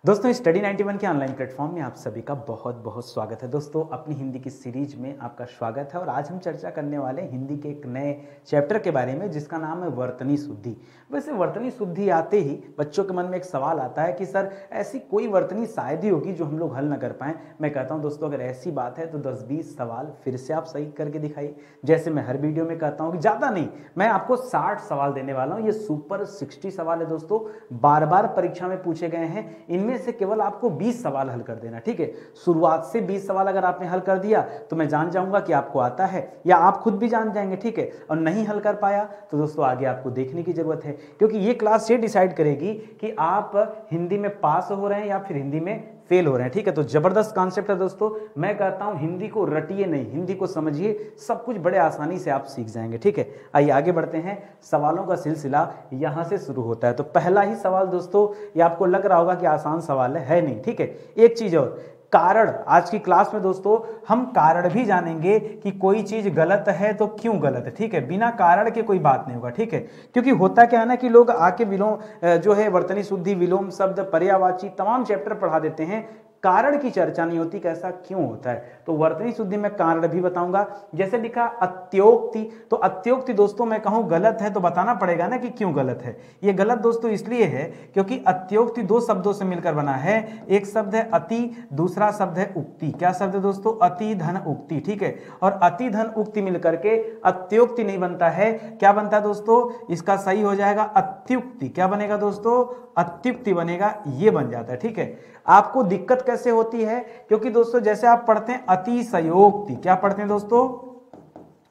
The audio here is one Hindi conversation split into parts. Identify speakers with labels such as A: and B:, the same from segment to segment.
A: दोस्तों स्टडी 91 के ऑनलाइन प्लेटफॉर्म में आप सभी का बहुत बहुत स्वागत है। दोस्तों अपनी हिंदी की सीरीज में आपका स्वागत है और आज हम चर्चा करने वाले हैं हिंदी के एक नए चैप्टर के बारे में जिसका नाम है वर्तनी शुद्धि। वैसे वर्तनी शुद्धि आते ही बच्चों के मन में एक सवाल आता है कि सर ऐसी कोई वर्तनी शायद ही होगी जो हम लोग हल ना कर पाएँ। मैं कहता हूँ दोस्तों अगर ऐसी बात है तो 10-20 सवाल फिर से आप सही करके दिखाइए। जैसे मैं हर वीडियो में कहता हूँ कि ज़्यादा नहीं, मैं आपको 60 सवाल देने वाला हूँ। ये सुपर 60 सवाल है दोस्तों, बार बार परीक्षा में पूछे गए हैं। इनमें से केवल आपको 20 सवाल हल कर देना, ठीक है। शुरुआत से 20 सवाल अगर आपने हल कर दिया तो मैं जान जाऊंगा कि आपको आता है, या आप खुद भी जान जाएंगे, ठीक है। और नहीं हल कर पाया तो दोस्तों आगे आपको देखने की जरूरत है, क्योंकि ये क्लास ये डिसाइड करेगी कि आप हिंदी में पास हो रहे हैं या फिर हिंदी में फेल हो रहे हैं, ठीक है। तो जबरदस्त कॉन्सेप्ट है दोस्तों। मैं कहता हूं हिंदी को रटिए नहीं, हिंदी को समझिए, सब कुछ बड़े आसानी से आप सीख जाएंगे, ठीक है। आइए आगे बढ़ते हैं। सवालों का सिलसिला यहां से शुरू होता है। तो पहला ही सवाल दोस्तों, ये आपको लग रहा होगा कि आसान सवाल है नहीं, ठीक है। एक चीज और, कारण। आज की क्लास में दोस्तों हम कारण भी जानेंगे कि कोई चीज गलत है तो क्यों गलत है, ठीक है। बिना कारण के कोई बात नहीं होगा, ठीक है। क्योंकि होता क्या है ना कि लोग आके विलोम जो है वर्तनी शुद्धि, विलोम शब्द, पर्यायवाची तमाम चैप्टर पढ़ा देते हैं, कारण की चर्चा नहीं होती कि ऐसा क्यों होता है। तो वर्तनी शुद्धि में कारण भी बताऊंगा। जैसे लिखा अत्योक्ति, तो अत्योक्ति दोस्तों मैं कहूं गलत है तो बताना पड़ेगा ना कि क्यों गलत है। ये गलत दोस्तों इसलिए है क्योंकि अत्योक्ति दो शब्दों से मिलकर बना है। एक शब्द है अति, दूसरा शब्द है उक्ति। क्या शब्द है दोस्तों? अति धन उक्ति, ठीक है। और अति धन उक्ति मिलकर के अत्योक्ति नहीं बनता है। क्या बनता है दोस्तों? इसका सही हो जाएगा अत्युक्ति। क्या बनेगा दोस्तों? अत्युक्ति बनेगा, ये बन जाता है, ठीक है। आपको दिक्कत कैसे होती है? क्योंकि दोस्तों जैसे आप पढ़ते हैं अतिशयोक्ति, क्या पढ़ते हैं दोस्तों?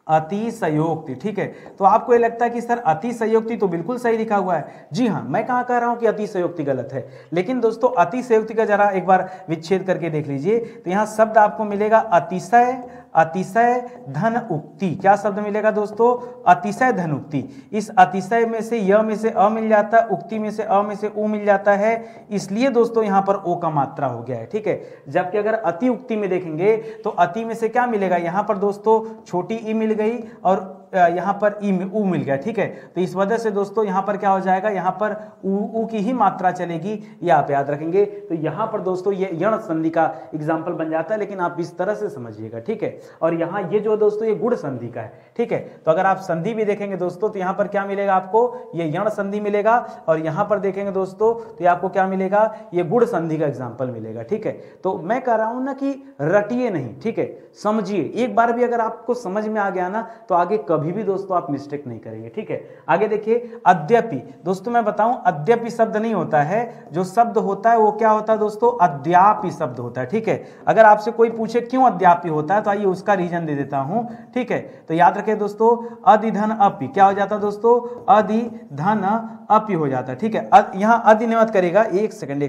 A: अतिशयोक्ति, ठीक है। तो आपको ये लगता है कि सर अतिशयोक्ति तो बिल्कुल सही लिखा हुआ है। जी हाँ, मैं कहाँ कह रहा हूं कि अतिशयोक्ति गलत है, लेकिन दोस्तों अतिशयोक्ति का जरा एक बार विच्छेद करके देख लीजिए। तो यहाँ शब्द आपको मिलेगा अतिशय, अतिशय धन उक्ति। क्या शब्द मिलेगा दोस्तों? अतिशय धन उक्ति। इस अतिशय में से य में से अ मिल जाता है, उक्ति में से अ में से उ मिल जाता है, इसलिए दोस्तों यहाँ पर ओ का मात्रा हो गया है, ठीक है। जबकि अगर अति उक्ति में देखेंगे तो अति में से क्या मिलेगा? यहाँ पर दोस्तों छोटी ई मिल गई और यहाँ पर ई उ मिल गया, ठीक है। तो इस वजह से दोस्तों यहाँ पर क्या हो जाएगा? यहाँ पर उ की ही मात्रा चलेगी, ये आप याद रखेंगे। तो यहाँ पर दोस्तों ये यण संधि का एग्जाम्पल बन जाता है, लेकिन आप इस तरह से समझिएगा, ठीक है। और यहाँ ये जो दोस्तों ये गुण संधि का है, ठीक है। तो अगर आप संधि भी देखेंगे दोस्तों तो यहाँ पर क्या मिलेगा आपको? ये यण संधि मिलेगा। और यहाँ पर देखेंगे दोस्तों तो आपको क्या मिलेगा? ये गुण संधि का एग्जाम्पल मिलेगा, ठीक है। तो मैं कह रहा हूं ना कि रटिए नहीं, ठीक है, समझिए। एक बार भी अगर आपको समझ में आ गया ना तो आगे कभी भी दोस्तों आप मिस्टेक नहीं करेंगे, ठीक है। आगे देखिए अद्यपि। दोस्तों मैं बताऊं अद्यपि शब्द नहीं होता है, जो शब्द होता है वो क्या होता है दोस्तों? अद्यापि शब्द होता है, ठीक है। अगर आपसे कोई पूछे क्यों अद्यापि होता है तो आइए उसका रीजन दे देता हूं, ठीक है। तो याद रखें दोस्तों अधिधन अपि, क्या हो जाता है दोस्तों? अधिधन अपि हो जाता है, ठीक है। यहाँ अधि मत करेगा, एक सेकंड,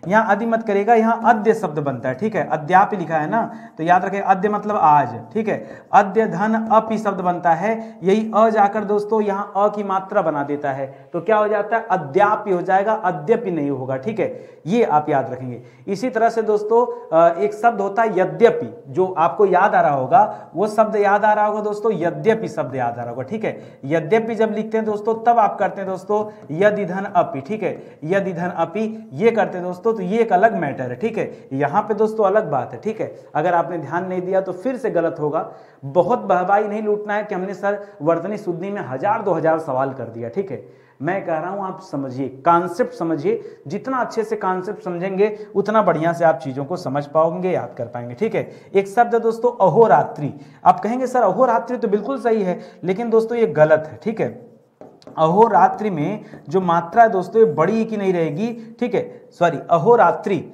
A: यहाँ अधि मत करेगा, यहाँ अद्य शब्द बनता है, ठीक है। अद्यापि लिखा है ना, तो याद रखें अद्य मतलब आज, ठीक है। अद्य धन अपि शब्द बनता है, यही अ जाकर दोस्तों यहाँ अ की मात्रा बना देता है, तो क्या हो जाता है? अद्यापि हो जाएगा, अद्यपि नहीं होगा, ठीक है। ये आप याद रखेंगे। इसी तरह से दोस्तों एक शब्द होता है यद्यपि, जो आपको याद आ रहा होगा, वो शब्द याद आ रहा होगा दोस्तों, यद्यपि शब्द याद आ रहा होगा, ठीक है। यद्यपि जब लिखते हैं दोस्तों तब आप करते हैं दोस्तों यदिधन अपि, ठीक है। यदिधन अपि ये करते हैं दोस्तों, तो ये एक अलग मैटर है, ठीक है। यहाँ पे दोस्तों अलग बात है, ठीक है। अगर आपने ध्यान नहीं दिया तो फिर से गलत होगा। बहुत बहबाई नहीं लूटना है कि हमने सर वर्तनी शुद्धि में 1000-2000 सवाल कर दिया, ठीक है। मैं कह रहा हूं आप समझिए, कॉन्सेप्ट समझिए। जितना अच्छे से कॉन्सेप्ट समझेंगे उतना बढ़िया से आप चीजों को समझ पाओगे, याद कर पाएंगे, ठीक है। एक शब्द है दोस्तों अहोरात्रि। आप कहेंगे सर अहोरात्रि तो बिल्कुल सही है, लेकिन दोस्तों ये गलत है, ठीक है। अहोरात्रि में जो मात्रा है दोस्तों ये बड़ी की नहीं रहेगी, ठीक है। सॉरी, अहोरात्रि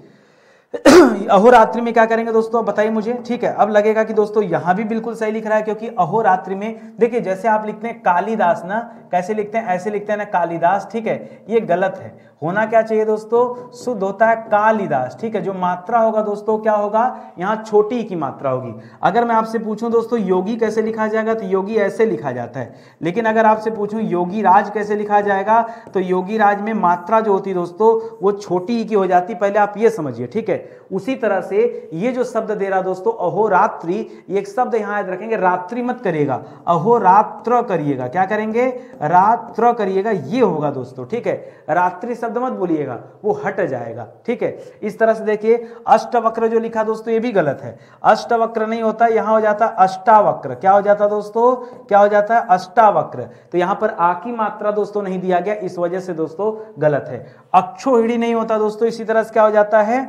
A: अहोरात्रि में क्या करेंगे दोस्तों आप बताइए मुझे, ठीक है। अब लगेगा कि दोस्तों यहां भी बिल्कुल सही लिख रहा है, क्योंकि अहोरात्रि में देखिए जैसे आप लिखते हैं कालिदास ना, कैसे लिखते हैं? ऐसे लिखते हैं ना कालिदास, ठीक है। ये गलत है। होना क्या चाहिए दोस्तों? शुद्ध होता है कालिदास, ठीक है। जो मात्रा होगा दोस्तों क्या होगा? यहाँ छोटी की मात्रा होगी। अगर मैं आपसे पूछूं दोस्तों योगी कैसे लिखा जाएगा, तो योगी ऐसे लिखा जाता है। लेकिन अगर आपसे पूछूं योगी राज कैसे लिखा जाएगा, तो योगी राज में मात्रा जो होती है दोस्तों वो छोटी की हो जाती, पहले आप ये समझिए, ठीक है। उसी तरह से ये जो शब्द दे रहा दोस्तों अहोरात्रि, ये एक शब्द यहां याद रखेंगे, रात्रि मत करिएगा, अहोरात्र करिएगा। क्या करेंगे? रात्र करिएगा, ये होगा दोस्तों, ठीक है। रात्रि शब्द मत बोलिएगा, वो हट जाएगा, ठीक है। इस तरह से देखिए अष्टवक्र जो लिखा दोस्तों ये भी गलत है, अष्टवक्र नहीं होता, यहां हो जाता अष्टावक्र। क्या हो जाता दोस्तों? क्या हो जाता है? अष्टावक्र। तो यहां पर आ की मात्रा दोस्तों नहीं दिया गया, इस वजह से दोस्तों गलत है। अक्षोहिणी नहीं होता दोस्तों, इसी तरह से क्या हो जाता है?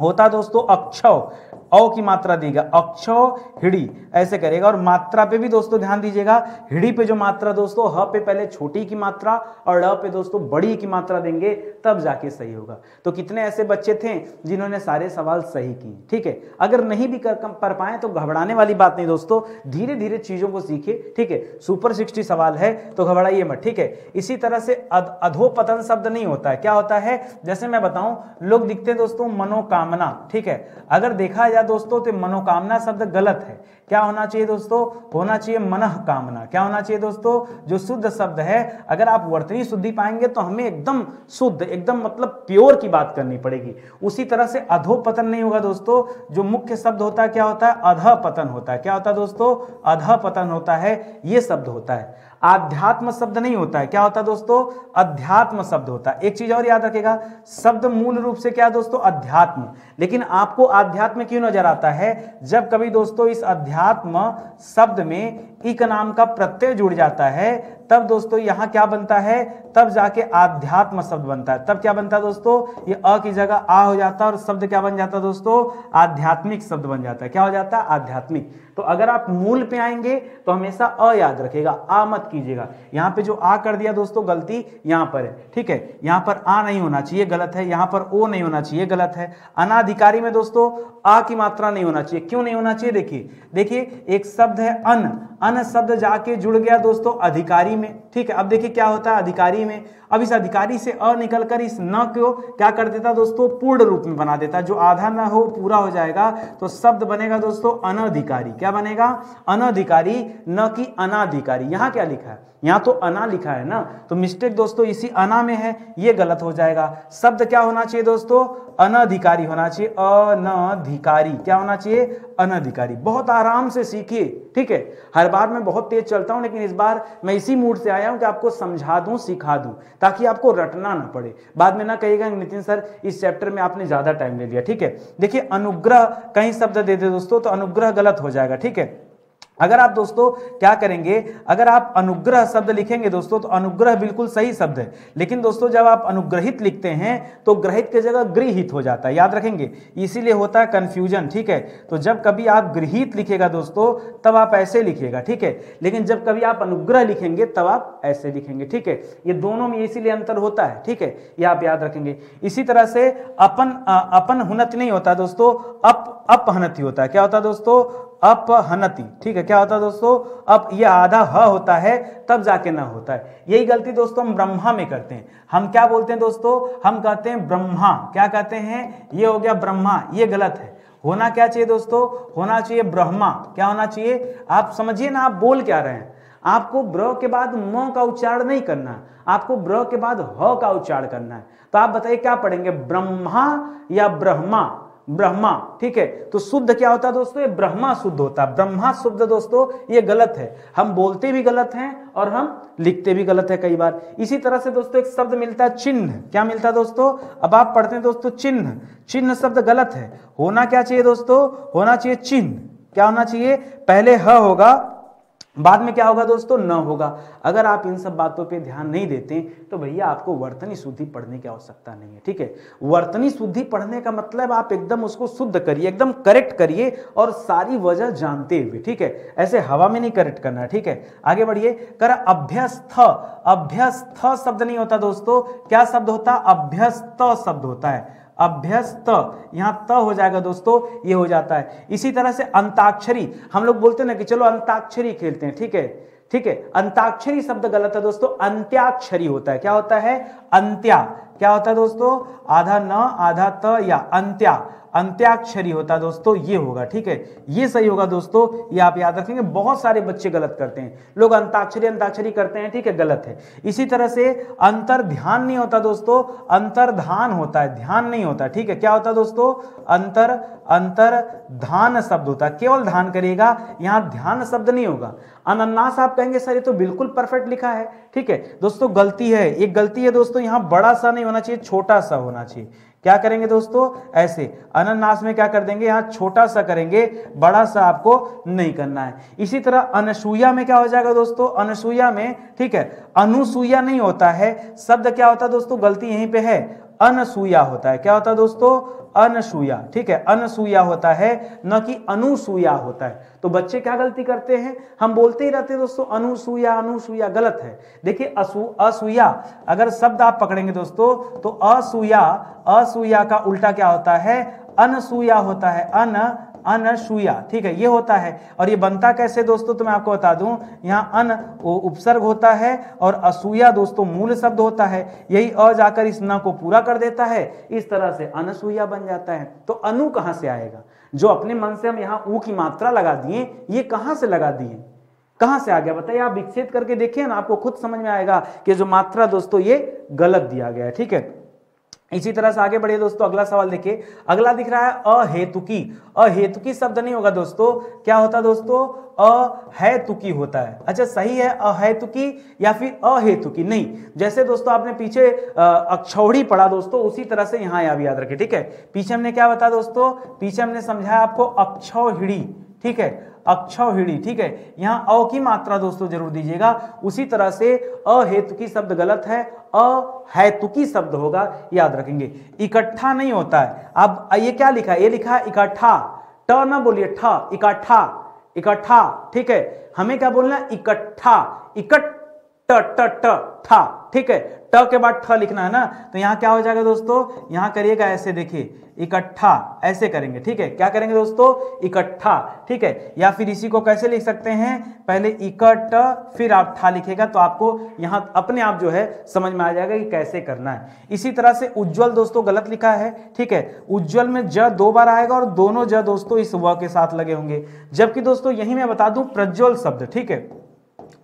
A: होता दोस्तों अक्षौ, औ की मात्रा देगा, अक्षौ हिड़ी ऐसे करेगा। और मात्रा पे भी दोस्तों ध्यान दीजिएगा, हिड़ी पे जो मात्रा दोस्तों ह पे पहले छोटी की मात्रा और ड़ पे दोस्तों बड़ी की मात्रा देंगे, तब जाके सही होगा। तो कितने ऐसे बच्चे थे जिन्होंने सारे सवाल सही किए, ठीक है। अगर नहीं भी कर पाए तो घबराने वाली बात नहीं दोस्तों, धीरे धीरे चीजों को सीखिए, ठीक है। सुपर 60 सवाल है तो घबराइए मत, ठीक है। इसी तरह से अधोपतन शब्द नहीं होता है। क्या होता है? जैसे मैं बताऊं, लोग दिखते दोस्तों मनोकामना, ठीक है। अगर देखा जाए दोस्तों तो मनोकामना शब्द गलत है। क्या होना चाहिए दोस्तों? होना चाहिए मनः कामना। क्या होना चाहिए दोस्तों? जो शुद्ध शब्द है, अगर आप वर्तनी शुद्धि पाएंगे तो हमें एकदम शुद्ध, एकदम मतलब प्योर की बात करनी पड़ेगी। उसी तरह से अधोपतन नहीं होगा दोस्तों, जो मुख्य शब्द होता है क्या होता है? अधपतन होता है। क्या होता है दोस्तों? अधपतन होता है, ये शब्द होता है। आध्यात्म शब्द नहीं होता है। क्या होता है दोस्तों? अध्यात्म शब्द होता है। एक चीज और याद रखेगा, शब्द मूल रूप से क्या दोस्तों? अध्यात्म। लेकिन आपको अध्यात्म क्यों नजर आता है? जब कभी दोस्तों इस अध्यात्म शब्द में इक नाम का प्रत्यय जुड़ जाता है, तब दोस्तों यहां क्या बनता है? तब जाके आध्यात्म शब्द बनता है। तब क्या बनता है दोस्तों? ये अ की जगह आ हो जाता है और शब्द क्या बन जाता है दोस्तों? आध्यात्मिक शब्द बन जाता है। क्या हो जाता है? आध्यात्मिक। तो अगर आप मूल पे आएंगे तो हमेशा अ याद रखेगा, आ मत कीजिएगा। यहां पे जो आ कर दिया दोस्तों, गलती यहां पर है, ठीक है। यहां पर आ नहीं होना चाहिए, गलत है। यहां पर ओ नहीं होना चाहिए, गलत है। अनाधिकारी में दोस्तों आ की मात्रा नहीं होना चाहिए। क्यों नहीं होना चाहिए? देखिए एक शब्द है अन शब्द जाके जुड़ गया दोस्तों अधिकारी में, ठीक है। अब देखिए क्या होता है अधिकारी में, अब इस अधिकारी से अ निकलकर इस न को क्या कर देता दोस्तों? पूर्ण रूप में बना देता। जो आधा न हो पूरा हो जाएगा, तो शब्द बनेगा दोस्तों अनधिकारी। क्या बनेगा? अनधिकारी, न कि अनाधिकारी। यहां क्या लिखा है? यहां तो अना लिखा है ना, तो मिस्टेक दोस्तों इसी अना में है, ये गलत हो जाएगा। शब्द क्या होना चाहिए दोस्तों? अनधिकारी होना चाहिए, अनधिकारी। क्या होना चाहिए? अनधिकारी। बहुत आराम से सीखिए, ठीक है। हर बार मैं बहुत तेज चलता हूं, लेकिन इस बार मैं इसी मूड से आया हूं कि आपको समझा दूं, सिखा दूं, ताकि आपको रटना ना पड़े। बाद में ना कहिएगा नितिन सर इस चैप्टर में आपने ज्यादा टाइम ले लिया, ठीक है। देखिए अनुग्रह कहीं शब्द दे दे दोस्तों तो अनुग्रह गलत हो जाएगा, ठीक है। अगर आप दोस्तों क्या करेंगे, अगर आप अनुग्रह शब्द लिखेंगे दोस्तों तो अनुग्रह बिल्कुल सही शब्द है, लेकिन दोस्तों जब आप अनुग्रहित लिखते हैं तो ग्रहित की जगह गृहित हो जाता है, याद रखेंगे, इसीलिए होता है कंफ्यूजन, ठीक है। तो जब कभी आप गृहित लिखेगा दोस्तों तब आप ऐसे लिखिएगा, ठीक है। लेकिन जब कभी आप अनुग्रह लिखेंगे तब आप ऐसे लिखेंगे, ठीक है। ये दोनों में इसीलिए अंतर होता है, ठीक है, ये आप याद रखेंगे। इसी तरह से अपन हुनत नहीं होता दोस्तों, अपहनति होता है। क्या होता है दोस्तों? अपहनति, ठीक है। क्या होता है दोस्तों? अब ये आधा ह होता है तब जाके ना होता है। यही गलती दोस्तों हम ब्रह्मा में करते हैं। हम क्या बोलते हैं दोस्तों? हम कहते हैं ब्रह्मा। क्या कहते हैं? ये हो गया ब्रह्मा, ये गलत है। होना क्या चाहिए दोस्तों? होना चाहिए ब्रह्मा। क्या होना चाहिए? आप समझिए ना, आप बोल क्या रहे हैं। आपको ब्र के बाद म का उच्चारण नहीं करना, आपको ब्र के बाद ह का उच्चारण करना है। तो आप बताइए क्या पढ़ेंगे, ब्रह्मा या ब्रह्मा? ब्रह्मा, ठीक है। तो शुद्ध क्या होता है दोस्तों? ये ब्रह्मा शुद्ध होता है। ब्रह्मा शुद्ध दोस्तों ये गलत है, हम बोलते भी गलत हैं और हम लिखते भी गलत है कई बार। इसी तरह से दोस्तों एक शब्द मिलता है चिन्ह। क्या मिलता है दोस्तों? अब आप पढ़ते हैं दोस्तों चिन्ह, चिन्ह शब्द गलत है। होना क्या चाहिए दोस्तों? होना चाहिए चिन्ह। क्या होना चाहिए? पहले ह होगा, बाद में क्या होगा दोस्तों? न होगा। अगर आप इन सब बातों पे ध्यान नहीं देते तो भैया आपको वर्तनी शुद्धि पढ़ने की आवश्यकता नहीं है, ठीक है। वर्तनी शुद्धि पढ़ने का मतलब आप एकदम उसको शुद्ध करिए, एकदम करेक्ट करिए और सारी वजह जानते हुए, ठीक है। ऐसे हवा में नहीं करेक्ट करना है, ठीक है। आगे बढ़िए। कर अभ्यस्त, अभ्यस्त शब्द नहीं होता दोस्तों, क्या शब्द होता? अभ्यस्त शब्द होता है। अभ्यस्त, यहां त हो जाएगा दोस्तों, ये हो जाता है। इसी तरह से अंताक्षरी, हम लोग बोलते हैं ना कि चलो अंताक्षरी खेलते हैं, ठीक है, ठीक है। अंताक्षरी शब्द गलत है दोस्तों, अंत्याक्षरी होता है। क्या होता है? अंत्या। क्या होता है दोस्तों? आधा न आधा त या अंत्या। अंत्याक्षरी होता है दोस्तों, ये होगा, ठीक है, ये सही होगा दोस्तों, ये आप याद रखेंगे। बहुत सारे बच्चे गलत करते हैं, लोग अंताक्षरी अंताक्षरी करते हैं, ठीक है, गलत है। इसी तरह से अंतर ध्यान नहीं होता दोस्तों, अंतर्धान होता है, ध्यान नहीं होता, ठीक है। क्या होता है दोस्तों? अंतर्धान शब्द होता है, केवल ध्यान करिएगा, यहां ध्यान शब्द नहीं होगा। अनन्नास आप कहेंगे सर ये तो बिल्कुल परफेक्ट लिखा है, ठीक है दोस्तों, गलती है, एक गलती है दोस्तों, यहां बड़ा सा नहीं होना चाहिए, छोटा सा होना चाहिए। क्या करेंगे दोस्तों? ऐसे अनन्नास में क्या कर देंगे, यहां छोटा सा करेंगे, बड़ा सा आपको नहीं करना है। इसी तरह अनसुईया में क्या हो जाएगा दोस्तों? अनसुईया में, ठीक है, अनुसुईया नहीं होता है, शब्द क्या होता है दोस्तों, गलती यहीं पे है, अनसुईया होता है। क्या होता है दोस्तों? अनसुईया, ठीक है, अनसुईया होता है, न कि अनुसुईया होता है। तो बच्चे क्या गलती करते हैं, हम बोलते ही रहते हैं दोस्तों अनुसुईया अनुसुईया, गलत है। देखिए असूया अगर शब्द आप पकड़ेंगे दोस्तों तो असूया का उल्टा क्या होता है? अनसुईया होता है, अनसुईया, ठीक है, ये होता है। और ये बनता कैसे दोस्तों, तो मैं आपको बता दूं, यहाँ अन उपसर्ग होता है और असूया दोस्तों मूल शब्द होता है, यही अ जाकर इस न को पूरा कर देता है, इस तरह से अनसुईया बन जाता है। तो अनु कहां से आएगा? जो अपने मन से हम यहाँ ऊ की मात्रा लगा दिए, ये कहां से लगा दिए, कहां से आ गया बताइए? आप विकसित करके देखिए ना, आपको खुद समझ में आएगा कि जो मात्रा दोस्तों ये गलत दिया गया है, ठीक है। इसी तरह से आगे बढ़िए दोस्तों, अगला सवाल देखिए, अगला दिख रहा है अहेतुकी। अहेतुकी शब्द नहीं होगा दोस्तों, क्या होता दोस्तों? अहेतुकी होता है। अच्छा सही है, अहेतुकी या फिर अहेतुकी नहीं। जैसे दोस्तों आपने पीछे अक्षौहिणी पढ़ा दोस्तों, उसी तरह से यहाँ आप याद रखें, ठीक है। पीछे हमने क्या बताया दोस्तों? पीछे हमने समझाया आपको अक्षौहिणी, ठीक है, अक्षौहिणी, ठीक है। यहाँ अ की मात्रा दोस्तों जरूर दीजिएगा। उसी तरह से अहेतुकी शब्द गलत है, अहेतुकी शब्द होगा, याद रखेंगे। इकट्ठा नहीं होता है। अब ये क्या लिखा है? ये लिखा है इकट्ठा, ट ना बोलिए, ठ, इकट्ठा, इकट्ठा, ठीक है। हमें क्या बोलना है? इकट्ठा, इकट्ठ, ट ट ठा, ठीक है, ट के बाद ठ लिखना है ना। तो यहाँ क्या हो जाएगा दोस्तों? यहाँ करिएगा ऐसे, देखिए इकट्ठा, ऐसे करेंगे, ठीक है। क्या करेंगे दोस्तों? इकट्ठा, ठीक है। या फिर इसी को कैसे लिख सकते हैं? पहले इकट्ठ फिर आप ठा लिखेगा, तो आपको यहाँ अपने आप जो है समझ में आ जाएगा कि कैसे करना है। इसी तरह से उज्ज्वल दोस्तों गलत लिखा है, ठीक है। उज्ज्वल में ज 2 बार आएगा और दोनों ज दोस्तों इस व के साथ लगे होंगे। जबकि दोस्तों यही मैं बता दूं प्रज्वल शब्द, ठीक है,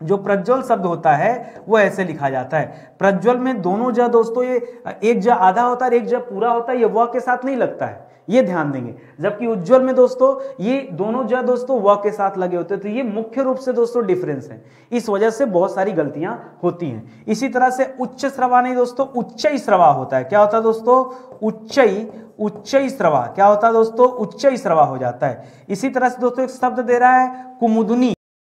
A: जो प्रज्वल शब्द होता है वो ऐसे लिखा जाता है। प्रज्वल में दोनों ज दोस्तों, ये एक ज आधा होता है और एक ज पूरा होता है, ये व के साथ नहीं लगता है, ये ध्यान देंगे। जबकि उज्ज्वल में दोस्तों ये दोनों ज दोस्तों व के साथ लगे होते हैं। तो ये मुख्य रूप से दोस्तों डिफरेंस है, इस वजह से बहुत सारी गलतियां होती हैं। इसी तरह से उच्च श्रवा नहीं दोस्तों, उच्चई श्रवा होता है। क्या होता है दोस्तों? उच्चई श्रवा, क्या होता है दोस्तों? उच्चई श्रवा हो जाता है। इसी तरह से दोस्तों एक शब्द दे रहा है कुमुदनी,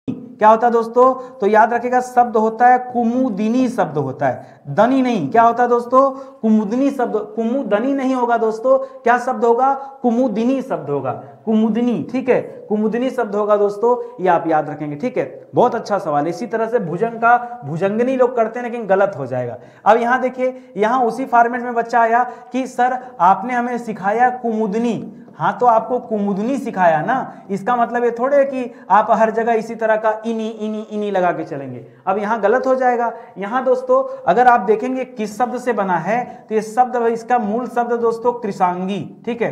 A: क्या होता है दोस्तों? तो याद रखिएगा शब्द होता है कुमुदिनी शब्द होता है, दनी नहीं। क्या होता है दोस्तों? कुमुदनी शब्द, कुमुदनी नहीं होगा दोस्तों, क्या शब्द होगा? कुमुदिनी शब्द होगा, कुमुदिनी, ठीक है, कुमुदिनी शब्द होगा दोस्तों, ये आप याद रखेंगे, ठीक है। बहुत अच्छा सवाल है। इसी तरह से भुजंग का भुजंगनी लोग करते हैं, लेकिन गलत हो जाएगा। अब यहाँ देखिए, यहाँ उसी फॉर्मेट में बच्चा आया कि सर आपने हमें सिखाया कुमुदनी। हाँ तो आपको कुमुदनी सिखाया ना, इसका मतलब ये थोड़े कि आप हर जगह इसी तरह का इनी इनी इनी लगा के चलेंगे। अब यहाँ गलत हो जाएगा। यहाँ दोस्तों अगर आप देखेंगे किस शब्द से बना है, तो ये शब्द, इसका मूल शब्द दोस्तों कृषांगी, ठीक है,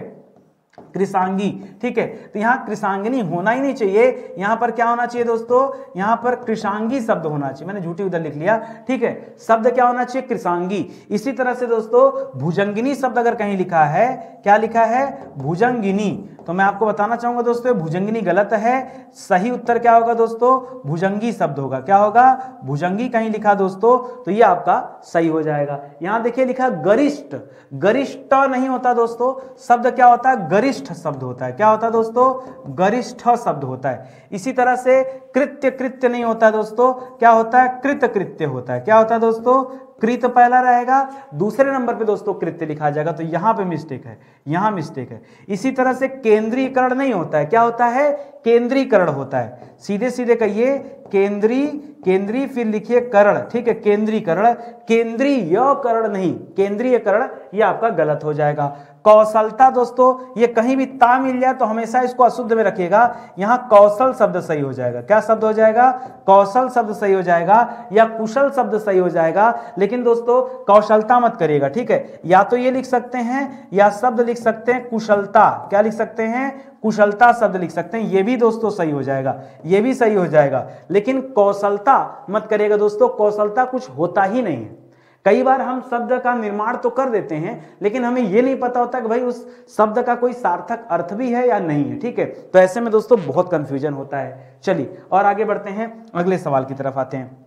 A: कृषांगी, ठीक है। तो यहाँ कृषांगिनी होना ही नहीं चाहिए, यहाँ पर क्या होना चाहिए दोस्तों? यहाँ पर कृषांगी शब्द होना चाहिए, मैंने झूठी उधर लिख लिया, ठीक है। शब्द क्या होना चाहिए? कृषांगी। इसी तरह से दोस्तों भुजंगिनी शब्द अगर कहीं लिखा है, क्या लिखा है? भुजंगिनी, तो मैं आपको बताना चाहूंगा दोस्तों भुजंगिनी गलत है। सही उत्तर क्या होगा दोस्तों? भुजंगी शब्द होगा। क्या होगा? भुजंगी कहीं लिखा दोस्तों, तो ये आपका सही हो जाएगा। यहां देखिए लिखा गरिष्ठ, गरिष्ठ नहीं होता दोस्तों, शब्द क्या होता है? गरिष्ठ शब्द होता है। क्या होता है दोस्तों? गरिष्ठ शब्द होता है। इसी तरह से कृत्य, कृत्य नहीं होता दोस्तों, क्या होता है? कृत कृत्य होता है। क्या होता है दोस्तों? कृत पहला रहेगा, दूसरे नंबर पे दोस्तों कृत्य लिखा जाएगा, तो यहां पे मिस्टेक है, यहां मिस्टेक है। इसी तरह से केंद्रीकरण नहीं होता है, क्या होता है? केंद्रीकरण होता है। सीधे सीधे कहिए केंद्रीय, केंद्रीय फिर लिखिए करण, ठीक है, केंद्रीकरण, केंद्रीय करण नहीं, केंद्रीय करण, ये आपका गलत हो जाएगा। कौशलता दोस्तों, ये कहीं भी ता मिल जाए तो हमेशा इसको अशुद्ध में रखिएगा, यहां कौशल शब्द सही हो जाएगा। क्या शब्द हो जाएगा? कौशल शब्द सही हो जाएगा, या कुशल शब्द सही हो जाएगा, लेकिन दोस्तों कौशलता मत करिएगा, ठीक है। या तो ये लिख सकते हैं या शब्द लिख सकते हैं कुशलता, क्या लिख सकते हैं? कुशलता शब्द लिख सकते हैं, ये भी दोस्तों सही हो जाएगा, ये भी सही हो जाएगा, लेकिन कौशलता मत करिएगा दोस्तों, कौशलता कुछ होता ही नहीं है। कई बार हम शब्द का निर्माण तो कर देते हैं, लेकिन हमें यह नहीं पता होता कि भाई उस शब्द का कोई सार्थक अर्थ भी है या नहीं है, ठीक है। तो ऐसे में दोस्तों बहुत कंफ्यूजन होता है। चलिए और आगे बढ़ते हैं, अगले सवाल की तरफ आते हैं।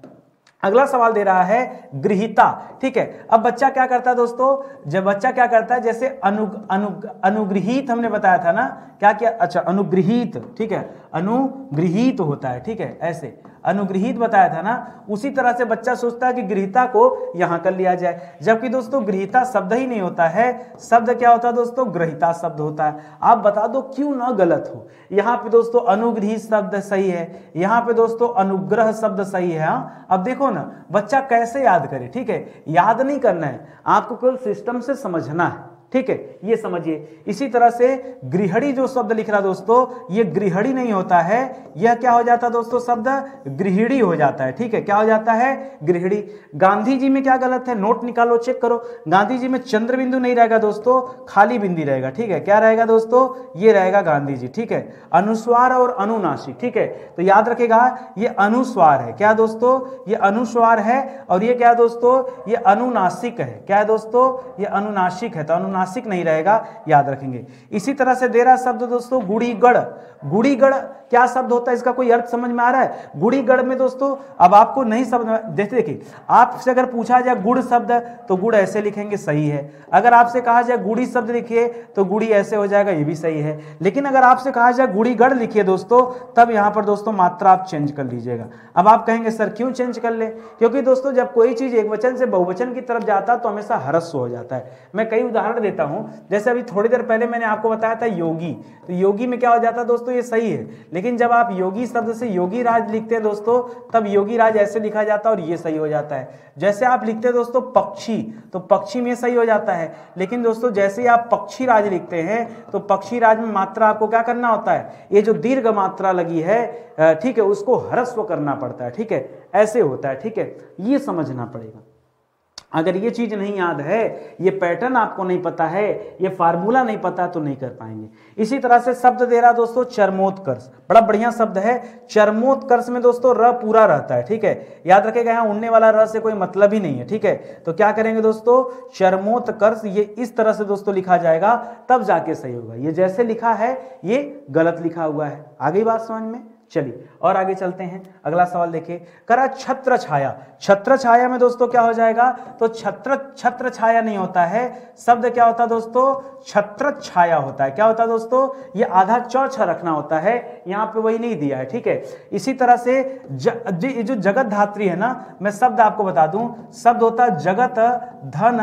A: अगला सवाल दे रहा है गृहीता, ठीक है। अब बच्चा क्या करता है दोस्तों, जब बच्चा क्या करता है, जैसे अनुगृहीत हमने बताया था ना, क्या क्या, अच्छा अनुगृहीत, ठीक है, अनुगृहीत होता है, ठीक है, ऐसे अनुगृहीत बताया था ना, उसी तरह से बच्चा सोचता है कि गृहीता को यहां कर लिया जाए, जबकि दोस्तों गृहीता शब्द ही नहीं होता है, शब्द क्या होता है दोस्तों? गृहीता शब्द होता है। आप बता दो क्यों ना गलत हो। यहाँ पे दोस्तों अनुगृहीत शब्द सही है, यहाँ पे दोस्तों अनुग्रह शब्द सही है। हाँ अब देखो ना बच्चा कैसे याद करे, ठीक है, याद नहीं करना है आपको, केवल सिस्टम से समझना है, ठीक है, ये समझिए। इसी तरह से गृहणी जो शब्द लिख रहा दोस्तों, ये गृहणी नहीं होता है, यह क्या हो जाता है दोस्तों? शब्द गृहिणी हो जाता है, ठीक है, क्या हो जाता है? गृहिणी। गांधी जी में क्या गलत है? नोट निकालो, चेक करो। गांधी जी में चंद्र बिंदु नहीं रहेगा दोस्तों, खाली बिंदी रहेगा, ठीक है, क्या रहेगा दोस्तों? ये रहेगा गांधी जी, ठीक है। अनुस्वार और अनुनासिक, ठीक है, तो याद रखेगा ये अनुस्वार है, क्या दोस्तों? ये अनुस्वार है, और ये क्या दोस्तों? ये अनुनासिक है, क्या है दोस्तों? ये अनुनासिक है, तो अनुनासिक नहीं रहेगा, याद रखेंगे। इसी तरह से दे रहा शब्द दोस्तों गुड़ीगढ़। गुड़ीगढ़ क्या शब्द होता है, इसका कोई अर्थ समझ में आ रहा है? गुड़ीगढ़ में दोस्तों अब आपको नहीं समझ, देखिए आपसे अगर पूछा जाए गुड़ शब्द तो गुड़ ऐसे लिखेंगे, सही है। अगर आपसे कहा जाए गुड़ी शब्द लिखिए तो गुड़ी ऐसे हो जाएगा, ये भी सही है। लेकिन अगर आपसे कहा जाए गुड़ीगढ़ लिखिए दोस्तों, तब यहां पर दोस्तों मात्रा आप चेंज कर लीजिएगा। अब आप कहेंगे सर क्यों चेंज कर ले? क्योंकि दोस्तों जब कोई चीज एक वचन से बहुवचन की तरफ जाता तो हमेशा ह्रस्व हो जाता है। मैं कई उदाहरण देता हूं, जैसे अभी थोड़ी देर पहले मैंने आपको बताया था योगी, तो योगी में क्या हो जाता है दोस्तों? ये सही है, लेकिन जब आप योगी शब्द से योगी राज लिखते हैं दोस्तों, तब योगी राज ऐसे लिखा जाता है और ये सही हो जाता है। जैसे आप लिखते हैं दोस्तों पक्षी, तो पक्षी में सही हो जाता है, लेकिन दोस्तों जैसे आप पक्षी राज लिखते हैं तो पक्षी राज में मात्रा आपको क्या करना होता है? ये जो दीर्घ मात्रा लगी है, ठीक है, उसको ह्रस्व करना पड़ता है, ठीक है, ऐसे होता है, ठीक है, ये समझना पड़ेगा। अगर ये चीज नहीं याद है, ये पैटर्न आपको नहीं पता है, ये फार्मूला नहीं पता, तो नहीं कर पाएंगे। इसी तरह से शब्द दे रहा दोस्तों चरमोत्कर्ष, बड़ा बढ़िया शब्द है। चरमोत्कर्ष में दोस्तों र पूरा रहता है, ठीक है, याद रखेगा, यहाँ उड़ने वाला र से कोई मतलब ही नहीं है, ठीक है। तो क्या करेंगे दोस्तों? चरमोत्कर्ष, ये इस तरह से दोस्तों लिखा जाएगा, तब जाके सही होगा। ये जैसे लिखा है ये गलत लिखा हुआ है। आ गई बात समझ में? चलिए और आगे चलते हैं। अगला सवाल देखिए, करा छत्र छाया। छत्र छाया में दोस्तों क्या हो जाएगा? तो छत्र छाया नहीं होता है, शब्द क्या होता है दोस्तों? छत्र छाया होता है। क्या होता है दोस्तों? ये आधा चौछ रखना होता है, यहाँ पे वही नहीं दिया है, ठीक है। इसी तरह से जो जगत धात्री है ना, मैं शब्द आपको बता दूं, शब्द होता है जगत धन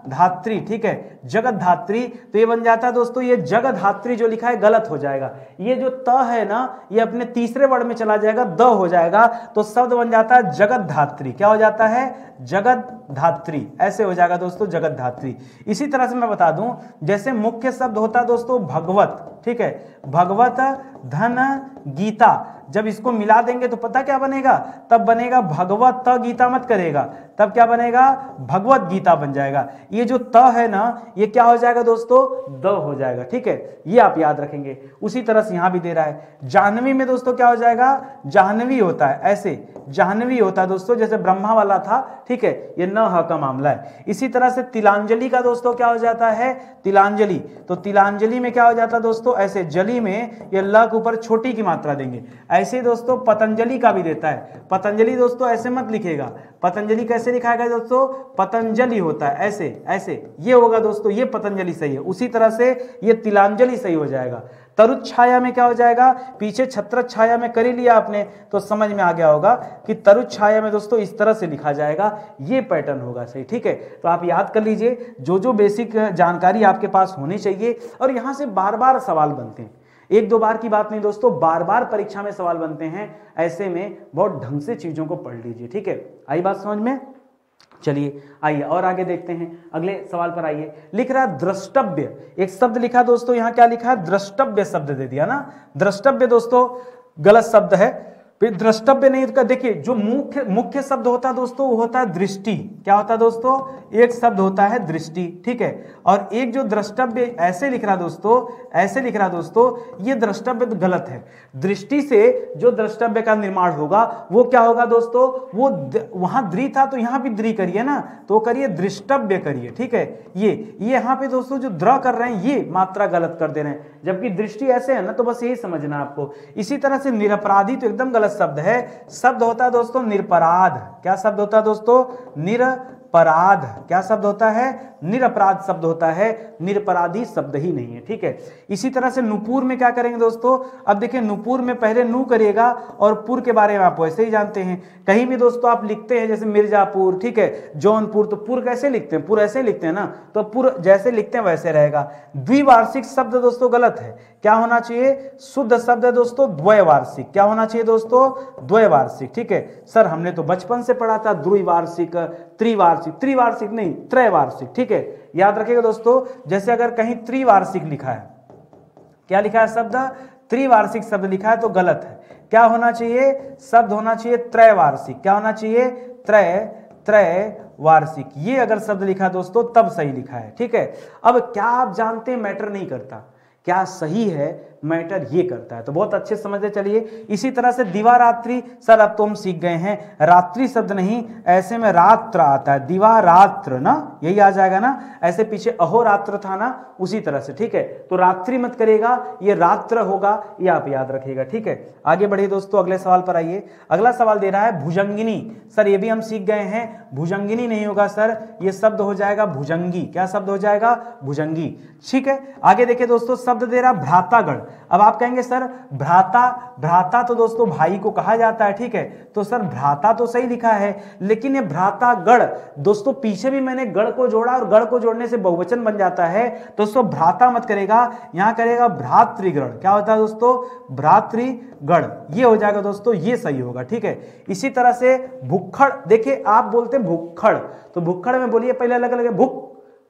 A: धात्री, ठीक है, जगत धात्री। तो ये बन जाता है दोस्तों, ये जगत धात्री जो लिखा है गलत हो जाएगा। ये जो त है ना, ये अपने तीसरे वर्ड में चला जाएगा, द हो जाएगा, तो शब्द बन जाता है जगत धात्री। क्या हो जाता है? जगत धात्री, ऐसे हो जाएगा दोस्तों, जगत धात्री। इसी तरह से मैं बता दूं, जैसे मुख्य शब्द होता है दोस्तों भगवत, ठीक है, भगवत धन गीता। जब इसको मिला देंगे तो पता क्या बनेगा? तब बनेगा भगवत त गीता मत करेगा, तब क्या बनेगा? भगवत गीता बन जाएगा। ये जो त है ना, ये क्या हो जाएगा दोस्तों? द हो जाएगा, ठीक है, ये आप याद रखेंगे। उसी तरह से यहां भी दे रहा है जाह्नवी में दोस्तों क्या हो जाएगा? जाह्नवी होता है, ऐसे जाह्नवी होता है दोस्तों, जैसे ब्रह्मा वाला था, ठीक है, ये न ह का मामला है। इसी तरह से तिलांजलि का दोस्तों क्या हो जाता है? तिलांजलि। तो तिलांजलि में क्या हो जाता है दोस्तों? ऐसे जली में ये ल के ऊपर छोटी की मात्रा देंगे। ऐसे दोस्तों पतंजलि का भी देता है। पतंजलि दोस्तों ऐसे मत लिखेगा, पतंजलि कैसे लिखाएगा दोस्तों? पतंजलि होता है, ऐसे ऐसे, ये होगा दोस्तों, ये पतंजलि सही है। उसी तरह से ये तिलांजलि सही हो जाएगा। तरुच्छाया में क्या हो जाएगा? पीछे छत्र छाया में कर ही लिया आपने, तो समझ में आ गया होगा कि तरुच्छाया में दोस्तों इस तरह से लिखा जाएगा, ये पैटर्न होगा सही, ठीक है। तो आप याद कर लीजिए, जो जो बेसिक जानकारी आपके पास होनी चाहिए। और यहां से बार बार सवाल बनते हैं, एक दो बार की बात नहीं दोस्तों, बार बार परीक्षा में सवाल बनते हैं। ऐसे में बहुत ढंग से चीजों को पढ़ लीजिए, ठीक है। आई बात समझ में? चलिए आइए और आगे देखते हैं, अगले सवाल पर आइए। लिख रहा है द्रष्टव्य, एक शब्द लिखा दोस्तों, यहां क्या लिखा है? द्रष्टव्य शब्द दे दिया ना। द्रष्टव्य दोस्तों गलत शब्द है, फिर द्रष्टव्य नहीं का। देखिए जो मुख्य शब्द होता है दोस्तों वो होता है दृष्टि। क्या होता है दोस्तों? एक शब्द होता है दृष्टि, ठीक है। और एक जो द्रष्टव्य ऐसे लिख रहा दोस्तों, ऐसे लिख रहा दोस्तों, ये द्रष्टव्य तो गलत है। दृष्टि से जो द्रष्टव्य का निर्माण होगा वो क्या होगा दोस्तों? वो वहां द्रि था तो यहां भी द्रि करिए ना, तो करिए दृष्टव्य करिए, ठीक है। ये यहां पे दोस्तों जो द्र कर रहे हैं ये मात्रा गलत कर दे रहे हैं, जबकि दृष्टि ऐसे है ना, तो बस यही समझना आपको। इसी तरह से निरपराधी तो एकदम गलत शब्द है। शब्द होता है दोस्तों निरपराध। क्या शब्द होता है दोस्तों? निरपराध। क्या शब्द होता है? निरपराध शब्द होता है, निरपराधी शब्द ही नहीं है, ठीक है। इसी तरह से नुपुर में क्या करेंगे दोस्तों? अब देखिए नुपुर में पहले नु करिएगा और पुर के बारे में आप वैसे ही जानते हैं। कहीं भी दोस्तों आप लिखते हैं जैसे मिर्जापुर, ठीक है, जौनपुर, तो पुर कैसे लिखते हैं? पुर ऐसे लिखते हैं ना, तो पुर जैसे लिखते हैं वैसे रहेगा। द्विवार्षिक शब्द दोस्तों गलत है। क्या होना चाहिए? शुद्ध शब्द है दोस्तों द्वैवार्षिक। क्या होना चाहिए दोस्तों? द्वैवार्षिक, ठीक है। सर हमने तो बचपन से पढ़ा था द्विवार्षिक, त्रिवार्षिक, त्रिवार्षिक नहीं त्रैवार्षिक, ठीक है। याद रखिएगा दोस्तों, जैसे अगर कहीं त्रिवार्षिक लिखा है, क्या लिखा है शब्द? त्रिवार्षिक शब्द लिखा है तो गलत है। क्या होना चाहिए? शब्द होना चाहिए त्रैवार्षिक। क्या होना चाहिए? त्रैवार्षिक। ये अगर शब्द लिखा दोस्तों तब सही लिखा है, ठीक है। अब क्या आप जानते हैं मैटर नहीं करता, क्या सही है मैटर ये करता है, तो बहुत अच्छे समझते चलिए। इसी तरह से दिवारात्रि, सर अब तो हम सीख गए हैं रात्रि शब्द नहीं, ऐसे में रात्र आता है, दिवारात्र ना, यही आ जाएगा ना। ऐसे पीछे अहोरात्र था ना, उसी तरह से, ठीक है। तो रात्रि मत करेगा, ये रात्र होगा, ये आप याद रखिएगा, ठीक है। आगे बढ़िए दोस्तों, अगले सवाल पर आइए। अगला सवाल दे रहा है भुजंगिनी। सर ये भी हम सीख गए हैं, भुजंगिनी नहीं होगा सर, ये शब्द हो जाएगा भुजंगी। क्या शब्द हो जाएगा? भुजंगी, ठीक है। आगे देखिए दोस्तों, शब्द दे रहा भ्रातागण। अब आप कहेंगे सर भ्राता, भ्राता तो दोस्तों भाई को कहा जाता है, ठीक है। तो सर भ्राता तो सही लिखा है, लेकिन ये भ्रातागण दोस्तों, पीछे भी मैंने गण को जोड़ा और गण को जोड़ने से बहुवचन बन जाता है। दोस्तों भ्राता मत करेगा, यहां करेगा भ्रातृगण। क्या होता है दोस्तों? भ्रातृगण, ये हो जाएगा दोस्तों, ये सही होगा, ठीक है। इसी तरह से भुक्खड़, देखिए आप बोलते हैं भुक्खड़, तो भुक्खड़ में बोलिए पहले अलग अलग,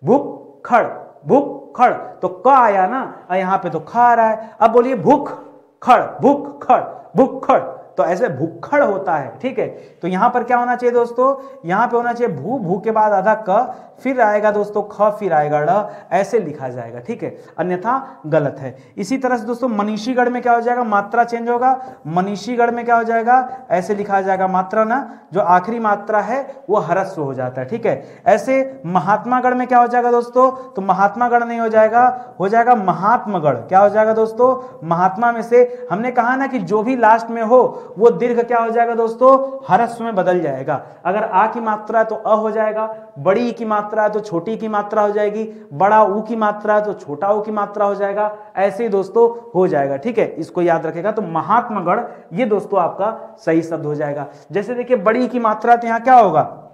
A: भुक्खड़, भुक्खड़, तो क आया ना, यहां पे तो ख आ रहा है। अब बोलिए भुक्खड़, भुक्खड़, भुक्खड़, तो ऐसे भुक्खड़ होता है, ठीक है। तो यहां पर क्या होना चाहिए दोस्तों? यहां पे होना चाहिए भू, भू के बाद आधा क, फिर आएगा दोस्तों ख, फिर आएगा ड़, ऐसे लिखा जाएगा, ठीक है, अन्यथा गलत है। इसी तरह से दोस्तों मनीषीगढ़ में क्या हो जाएगा? मात्रा चेंज होगा। मनीषीगढ़ में क्या हो जाएगा? ऐसे लिखा जाएगा मात्रा ना, जो आखिरी मात्रा है वो ह्रस्व हो जाता है, ठीक है। ऐसे महात्मागढ़ में क्या हो जाएगा दोस्तों? तो महात्मागढ़ नहीं हो जाएगा, हो जाएगा महात्मगढ़। क्या हो जाएगा दोस्तों? महात्मा में से हमने कहा ना कि जो भी लास्ट में हो वो दीर्घ क्या हो जाएगा दोस्तों? ह्रस्व में बदल जाएगा। अगर आ की मात्रा है तो अ हो जाएगा, बड़ी की मात्रा है तो छोटी की मात्रा हो जाएगी, बड़ा ऊ की मात्रा है तो छोटा ऊ की मात्रा हो जाएगा, ऐसे ही दोस्तों हो जाएगा, ठीक है। इसको याद रखेगा। तो महात्मगढ़ ये दोस्तों आपका सही शब्द हो जाएगा। जैसे देखिए बड़ी की मात्रा तो यहां क्या होगा?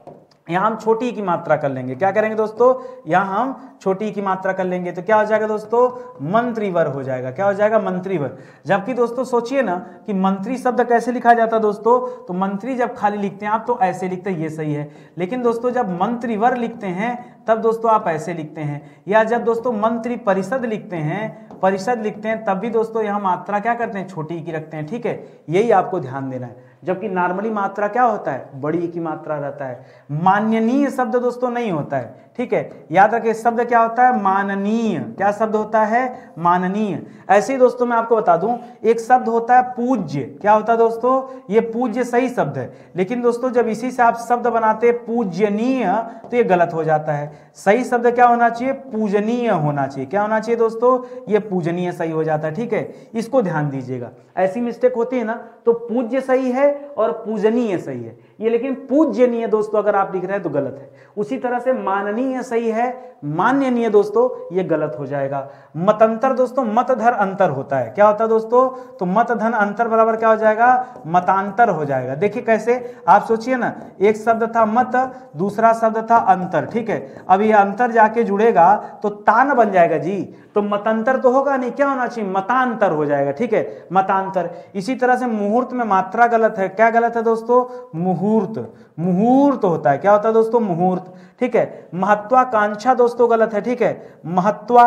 A: यहां हम छोटी की मात्रा कर लेंगे। क्या करेंगे दोस्तों? यहां हम छोटी की मात्रा कर लेंगे, तो क्या हो जाएगा दोस्तों? मंत्रीवर हो जाएगा। क्या हो जाएगा? मंत्रीवर। जबकि दोस्तों सोचिए ना कि मंत्री शब्द कैसे लिखा जाता है दोस्तों, तो मंत्री जब खाली लिखते हैं आप तो ऐसे लिखते हैं, ये सही है। लेकिन दोस्तों जब मंत्रीवर लिखते हैं तब दोस्तों आप ऐसे लिखते हैं, या जब दोस्तों मंत्री परिषद लिखते हैं, परिषद लिखते हैं, तब भी दोस्तों यहां मात्रा क्या करते हैं? छोटी की रखते हैं, ठीक है। यही आपको ध्यान देना है। जबकि नॉर्मली मात्रा क्या होता है? बड़ी की मात्रा रहता है। माननीय शब्द दोस्तों नहीं होता है, ठीक है। याद रखिए शब्द क्या होता है? माननीय। क्या शब्द होता है? माननीय। ऐसे ही दोस्तों मैं आपको बता दूं, एक शब्द होता है पूज्य। क्या होता है दोस्तों? ये पूज्य सही शब्द है, लेकिन दोस्तों जब इसी से आप शब्द बनाते हैं पूजनीय तो ये गलत हो जाता है। सही शब्द क्या होना चाहिए? पूजनीय होना चाहिए। क्या होना चाहिए दोस्तों? ये पूजनीय सही हो जाता है, ठीक है। इसको ध्यान दीजिएगा, ऐसी मिस्टेक होती है ना, तो पूज्य सही है और पूजनीय सही है ये, लेकिन पूज्यनीय दोस्तों अगर आप लिख रहे हैं तो गलत है। उसी तरह से माननीय सही है, मान्यनीय दोस्तों ये गलत हो जाएगा। मतंतर दोस्तों मत धर अंतर होता है। क्या होता है दोस्तों? तो मत धन अंतर बराबर क्या हो जाएगा? मतांतर हो जाएगा। देखिए कैसे, आप सोचिए ना, एक शब्द था मत, दूसरा शब्द था अंतर, ठीक है। अब ये अंतर जाके जुड़ेगा तो तान बन जाएगा जी, तो मतांतर तो होगा नहीं, क्या होना चाहिए, मतांतर हो जाएगा, ठीक है, मतांतर। इसी तरह से मुहूर्त में मात्रा गलत है, क्या गलत है दोस्तों, मुहूर्त, मुहूर्त होता है, क्या होता है दोस्तों, मुहूर्त, ठीक है। महत्वाकांक्षा दोस्तों गलत है, ठीक है, महत्वा,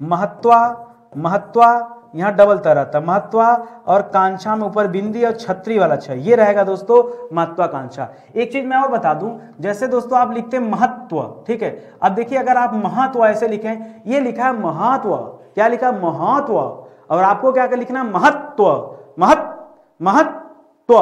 A: महत्वा, महत्वा यहां डबल तरह आता है, महत्वा और कांक्षा में ऊपर बिंदी और छतरी वाला छ, ये रहेगा दोस्तों महत्वाकांक्षा। एक चीज मैं और बता दूं, जैसे दोस्तों आप लिखते हैं महत्व, ठीक है, अब देखिए अगर आप महत्व ऐसे लिखें, ये लिखा है महत्व, क्या लिखा है, महत्व, और आपको क्या लिखना है, महत्व, महत्व,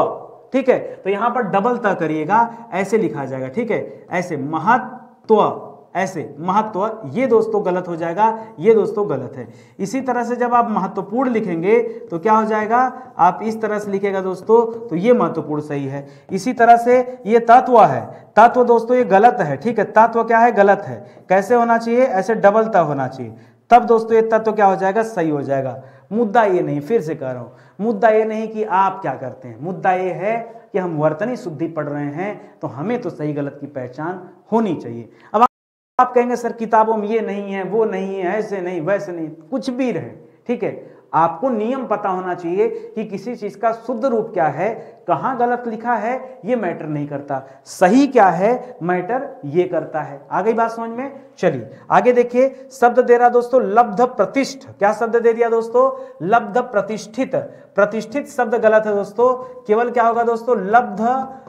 A: ठीक है, तो यहां पर डबल त करिएगा, ऐसे लिखा जाएगा, ठीक है, ऐसे महत्व, ऐसे महत्व, ये दोस्तों गलत हो जाएगा, ये दोस्तों गलत है। इसी तरह से जब आप महत्वपूर्ण लिखेंगे तो क्या हो जाएगा, आप इस तरह से लिखेगा दोस्तों, तो ये महत्वपूर्ण सही है। इसी तरह से ये तत्व है, तत्व दोस्तों ये गलत है, ठीक है, तत्व क्या है, गलत है। कैसे होना चाहिए, ऐसे डबल त होना चाहिए, तब दोस्तों ये तत्व क्या हो जाएगा, सही हो जाएगा। मुद्दा ये नहीं, फिर से कह रहा हूं, मुद्दा ये नहीं कि आप क्या करते हैं, मुद्दा ये है कि हम वर्तनी शुद्धि पढ़ रहे हैं, तो हमें तो सही गलत की पहचान होनी चाहिए। अब आप कहेंगे सर किताबों में ये नहीं है, वो नहीं है, ऐसे नहीं, वैसे नहीं, कुछ भी रहे, ठीक है, आपको नियम पता होना चाहिए कि किसी चीज का शुद्ध रूप क्या है, कहां गलत लिखा है, ये मैटर नहीं करता, सही क्या है मैटर ये करता है। आ गई बात समझ में, चलिए आगे देखिए, शब्द दे रहा दोस्तों लब्ध प्रतिष्ठ, क्या शब्द दे दिया दोस्तों, लब्ध प्रतिष्ठित, प्रतिष्ठित शब्द गलत है दोस्तों, केवल क्या होगा दोस्तों, लब्ध,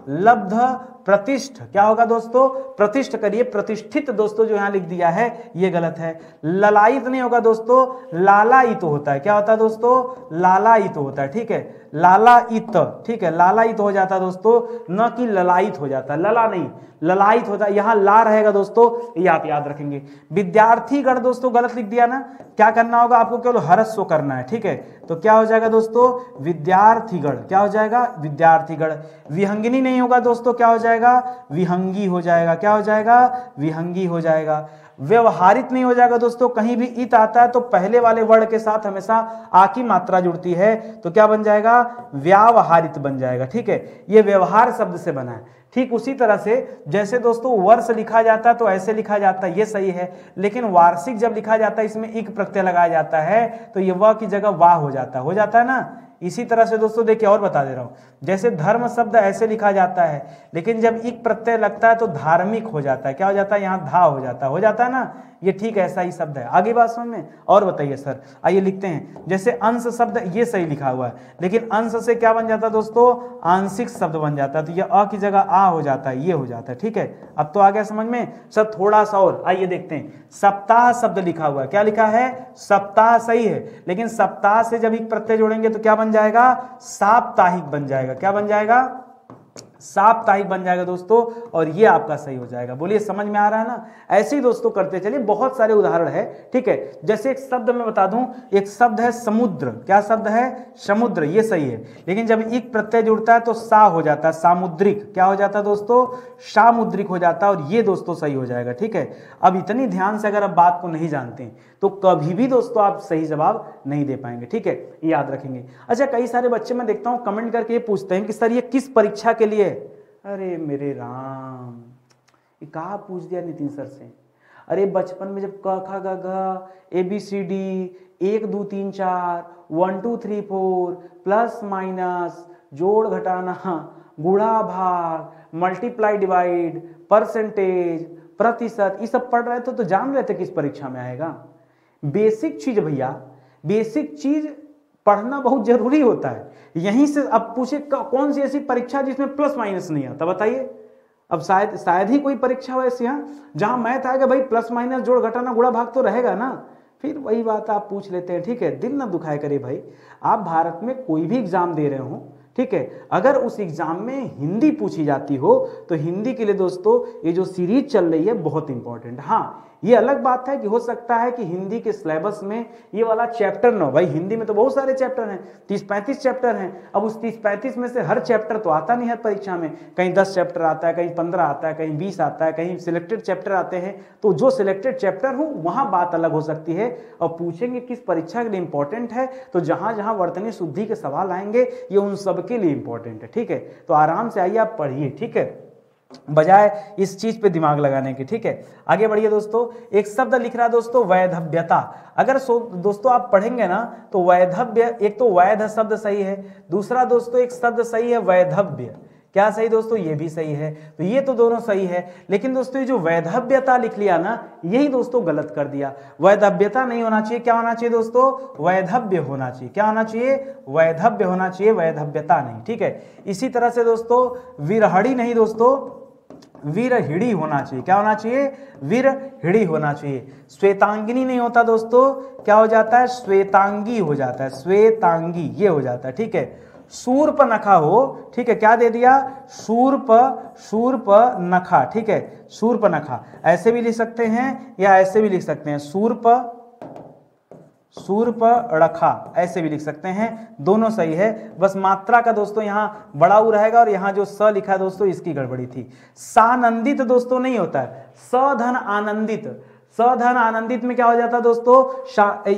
A: लब्ध प्रतिष्ठ, क्या होगा दोस्तों, प्रतिष्ठ करिए, प्रतिष्ठित दोस्तों जो यहां लिख दिया है ये गलत है। ललायित नहीं होगा दोस्तों, लालायित होता है, क्या होता है दोस्तों, लालायित होता है, ठीक है, लालायित, ठीक है, लालायित हो जाता है दोस्तों, न कि ललायित हो जाता है, लला नहीं, ललायित होता है, यहां ला रहेगा दोस्तों, ये आप याद रखेंगे। विद्यार्थीगण दोस्तों गलत लिख दिया ना, क्या करना होगा आपको, केवल ह्रस्व करना है, ठीक है, तो क्या हो जाएगा दोस्तों, विद्यार्थीगण, क्या हो जाएगा, विद्यार्थीगण। विहंगिनी नहीं होगा दोस्तों, क्या हो जाएगा, विहंगी हो जाएगा, क्या हो जाएगा, विहंगी हो जाएगा। व्यवहारित नहीं हो जाएगा दोस्तों, कहीं भी इत आता है तो पहले वाले वर्ड के साथ हमेशा आ की मात्रा जुड़ती है, तो क्या बन जाएगा, व्यावहारित बन जाएगा, ठीक है, ये व्यवहार शब्द से बना है। ठीक उसी तरह से जैसे दोस्तों वर्ष लिखा जाता है तो ऐसे लिखा जाता है, ये सही है, लेकिन वार्षिक जब लिखा जाता है इसमें इक प्रत्यय लगाया जाता है तो ये व की जगह वाह हो जाता है ना। इसी तरह से दोस्तों देखिए और बता दे रहा हूं, जैसे धर्म शब्द ऐसे लिखा जाता है, लेकिन जब इक प्रत्यय लगता है तो धार्मिक हो जाता है, क्या हो जाता है, यहाँ धा हो जाता है ना, ये ठीक ऐसा ही शब्द है। आगे बात समझ में, और बताइए सर, आइए लिखते हैं, जैसे अंश शब्द ये सही लिखा हुआ है, लेकिन अंश से क्या बन जाता है दोस्तों, आंशिक शब्द बन जाता है, तो ये अ की जगह आ हो जाता है, ये हो जाता है, ठीक है। अब तो आ गया समझ में सर, थोड़ा सा और आइए देखते हैं, सप्ताह शब्द लिखा हुआ है, क्या लिखा है, सप्ताह सही है, लेकिन सप्ताह से जब एक प्रत्यय जोड़ेंगे तो क्या बन जाएगा, साप्ताहिक बन जाएगा, क्या बन जाएगा, साप्ताहिक बन जाएगा दोस्तों, और ये आपका सही हो जाएगा। बोलिए समझ में आ रहा है ना। ऐसे ही दोस्तों करते चलिए, बहुत सारे उदाहरण है, ठीक है। जैसे एक शब्द मैं बता दूं, एक शब्द है समुद्र, क्या शब्द है, समुद्र, ये सही है, लेकिन जब एक प्रत्यय जुड़ता है तो सा हो जाता है, सामुद्रिक, क्या हो जाता है दोस्तों, सामुद्रिक हो जाता है, और ये दोस्तों सही हो जाएगा, ठीक है। अब इतनी ध्यान से अगर आप बात को नहीं जानते तो कभी भी दोस्तों आप सही जवाब नहीं दे पाएंगे, ठीक है, याद रखेंगे। अच्छा, कई सारे बच्चे मैं देखता हूं कमेंट करके ये पूछते हैं कि सर ये किस परीक्षा के लिए, अरे मेरे राम, ये कहा पूछ दिया नितिन सर से। अरे बचपन में जब क ख ग घ ABCD 1 2 3 4 1 2 3 4 प्लस माइनस जोड़ घटाना गुणा भाग मल्टीप्लाई डिवाइड परसेंटेज प्रतिशत, ये सब पढ़ रहे थे तो जान रहे थे किस परीक्षा में आएगा। बेसिक चीज भैया, बेसिक चीज पढ़ना बहुत जरूरी होता है। यहीं से अब पूछे कौन सी ऐसी परीक्षा जिसमें प्लस माइनस नहीं आता, बताइए। अब शायद ही कोई परीक्षा हो ऐसी जहां मैथ आएगा भाई, प्लस माइनस जोड़ घटाना गुणा भाग तो रहेगा ना। फिर वही बात आप पूछ लेते हैं, ठीक है, दिल ना दुखाए करे भाई। आप भारत में कोई भी एग्जाम दे रहे हो, ठीक है, अगर उस एग्जाम में हिंदी पूछी जाती हो तो हिंदी के लिए दोस्तों ये जो सीरीज चल रही है बहुत इंपॉर्टेंट। हाँ, ये अलग बात है कि हो सकता है कि हिंदी के सिलेबस में ये वाला चैप्टर ना हो, भाई हिंदी में तो बहुत सारे चैप्टर हैं, 30-35 चैप्टर हैं। अब उस 30-35 में से हर चैप्टर तो आता नहीं है परीक्षा में, कहीं 10 चैप्टर आता है, कहीं 15 आता है, कहीं 20 आता है, कहीं सिलेक्टेड चैप्टर आते हैं। तो जो सिलेक्टेड चैप्टर हो वहां बात अलग हो सकती है। और पूछेंगे किस परीक्षा के लिए इंपॉर्टेंट है, तो जहां जहां वर्तनी शुद्धि के सवाल आएंगे ये उन सब के लिए इंपॉर्टेंट है, ठीक है। तो आराम से आइए आप पढ़िए, ठीक है। बजाय इस चीज पे दिमाग लगाने के। ठीक है, आगे बढ़िए दोस्तों। एक शब्द लिख रहा है दोस्तों वैधव्यता। अगर दोस्तों आप पढ़ेंगे ना तो वैधव्य, एक तो वैध शब्द सही है, दूसरा दोस्तों एक शब्द सही है वैधव्य। क्या सही दोस्तों? ये भी सही है। तो ये तो दोनों सही है, लेकिन दोस्तों ये जो वैधव्यता लिख लिया ना, यही दोस्तों गलत कर दिया। वैधव्यता नहीं होना चाहिए, क्या होना चाहिए दोस्तों? वैधव्य होना चाहिए। क्या होना चाहिए? वैधव्य होना चाहिए, वैधव्यता नहीं। ठीक है, इसी तरह से दोस्तों विरहड़ी नहीं दोस्तों, वीरहिड़ी होना चाहिए। क्या होना चाहिए? वीरहिड़ी होना चाहिए। श्वेतांगिनी नहीं होता दोस्तों, क्या हो जाता है? श्वेतांगी हो जाता है, श्वेतांगी ये हो जाता है। ठीक है, शूर्पनखा हो, ठीक है, क्या दे दिया? शूर्पनखा। ठीक है, शूर्पनखा ऐसे भी लिख सकते हैं या ऐसे भी लिख सकते हैं, शूर्पणखा ऐसे भी लिख सकते हैं, दोनों सही है। बस मात्रा का दोस्तों यहाँ बड़ा ऊ रहेगा और यहाँ जो स लिखा है दोस्तों इसकी गड़बड़ी थी। सानंदित दोस्तों नहीं होता है, सधन आनंदित। सधन आनंदित में क्या हो जाता है दोस्तों?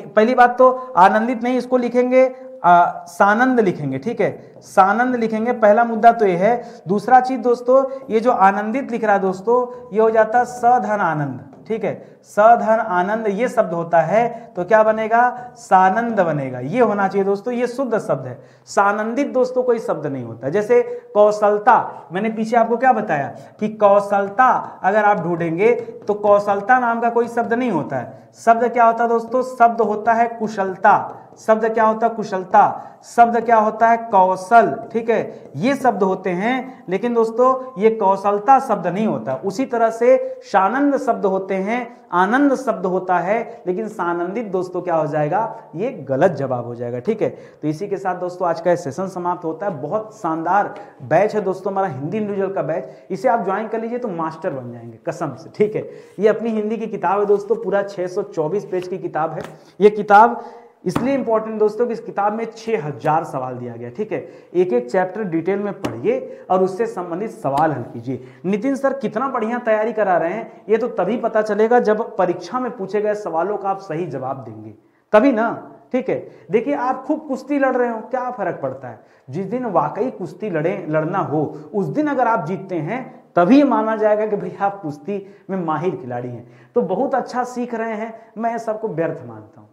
A: पहली बात तो आनंदित नहीं, इसको लिखेंगे सानंद लिखेंगे। ठीक है, सानंद लिखेंगे, पहला मुद्दा तो ये है। दूसरा चीज दोस्तों, ये जो आनंदित लिख रहा है दोस्तों, ये हो जाता है सधन आनंद। ठीक है, सधन आनंद ये शब्द होता है तो क्या बनेगा? सानंद बनेगा। ये होना चाहिए दोस्तों, ये शुद्ध शब्द है। सानंदित दोस्तों कोई शब्द नहीं होता। जैसे कौशलता, मैंने पीछे आपको क्या बताया कि कौशलता अगर आप ढूंढेंगे तो कौशलता नाम का कोई शब्द नहीं होता है। शब्द क्या होता है दोस्तों? शब्द होता है कुशलता। शब्द क्या होता है? कुशलता। शब्द क्या होता है? कौशल। ठीक है, ये शब्द होते हैं, लेकिन दोस्तों ये कौशलता शब्द नहीं होता। उसी तरह से सानंद शब्द होते हैं, आनंद शब्द होता है, लेकिन सानंदित दोस्तों क्या हो जाएगा? ये गलत जवाब हो जाएगा। ठीक है, तो इसी के साथ दोस्तों आज का सेशन समाप्त होता है। बहुत शानदार बैच है दोस्तों हमारा हिंदी इंडिविजुअल का बैच, इसे आप ज्वाइन कर लीजिए तो मास्टर बन जाएंगे कसम से। ठीक है, ये अपनी हिंदी की किताब है दोस्तों, पूरा 624 पेज की किताब है। ये किताब इसलिए इंपॉर्टेंट दोस्तों कि इस किताब में 6000 सवाल दिया गया। ठीक है, एक एक चैप्टर डिटेल में पढ़िए और उससे संबंधित सवाल हल कीजिए। नितिन सर कितना बढ़िया तैयारी करा रहे हैं, ये तो तभी पता चलेगा जब परीक्षा में पूछे गए सवालों का आप सही जवाब देंगे, तभी ना। ठीक है, देखिए आप खूब कुश्ती लड़ रहे हो, क्या फर्क पड़ता है? जिस दिन वाकई कुश्ती लड़ना हो उस दिन अगर आप जीतते हैं तभी माना जाएगा कि भाई आप कुश्ती में माहिर खिलाड़ी हैं। तो बहुत अच्छा सीख रहे हैं, मैं सबको व्यर्थ मानता हूं।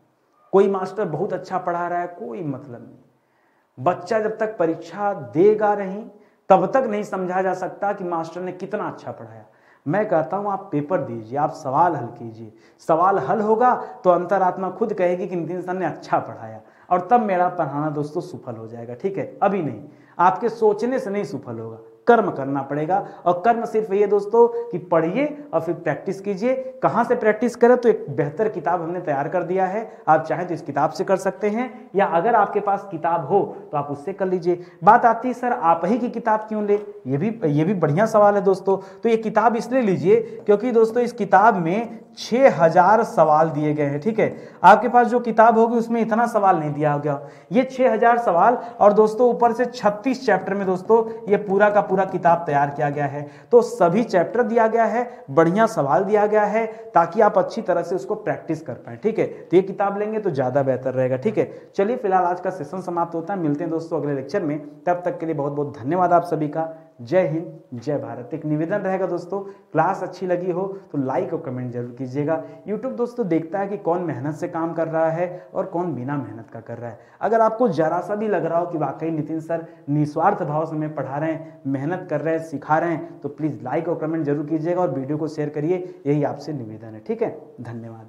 A: कोई मास्टर बहुत अच्छा पढ़ा रहा है, कोई मतलब नहीं। बच्चा जब तक परीक्षा देगा नहीं तब तक नहीं समझा जा सकता कि मास्टर ने कितना अच्छा पढ़ाया। मैं कहता हूं आप पेपर दीजिए, आप सवाल हल कीजिए। सवाल हल होगा तो अंतरात्मा खुद कहेगी कि नितिन सर ने अच्छा पढ़ाया, और तब मेरा पढ़ाना दोस्तों सफल हो जाएगा। ठीक है, अभी नहीं, आपके सोचने से नहीं सफल होगा, कर्म करना पड़ेगा। और कर्म सिर्फ ये दोस्तों कि पढ़िए और फिर प्रैक्टिस कीजिए। कहां से प्रैक्टिस करें? तो एक बेहतर किताब हमने तैयार कर दिया है, आप चाहें तो इस किताब से कर सकते हैं, या अगर आपके पास किताब हो तो आप उससे कर लीजिए। बात आती है सर आप ही की किताब क्यों ले, ये भी बढ़िया सवाल है दोस्तों। तो ये किताब इसलिए लीजिए क्योंकि दोस्तों इस किताब में 6000 सवाल दिए गए हैं। ठीक है, आपके पास जो किताब होगी उसमें इतना सवाल नहीं दिया गया, ये 6000 सवाल, और दोस्तों ऊपर से 36 चैप्टर में दोस्तों ये पूरा का पूरा किताब तैयार किया गया है। तो सभी चैप्टर दिया गया है, बढ़िया सवाल दिया गया है, ताकि आप अच्छी तरह से उसको प्रैक्टिस कर पाए। ठीक है, तो ये किताब लेंगे तो ज्यादा बेहतर रहेगा। ठीक है, चलिए फिलहाल आज का सेशन समाप्त होता है, मिलते हैं दोस्तों अगले लेक्चर में। तब तक के लिए बहुत बहुत धन्यवाद आप सभी का। जय हिंद, जय भारत। एक निवेदन रहेगा दोस्तों, क्लास अच्छी लगी हो तो लाइक और कमेंट जरूर कीजिएगा। यूट्यूब दोस्तों देखता है कि कौन मेहनत से काम कर रहा है और कौन बिना मेहनत का कर रहा है। अगर आपको जरा सा भी लग रहा हो कि वाकई नितिन सर निस्वार्थ भाव से हमें पढ़ा रहे हैं, मेहनत कर रहे हैं, सिखा रहे हैं, तो प्लीज लाइक और कमेंट जरूर कीजिएगा और वीडियो को शेयर करिए, यही आपसे निवेदन है। ठीक है, धन्यवाद।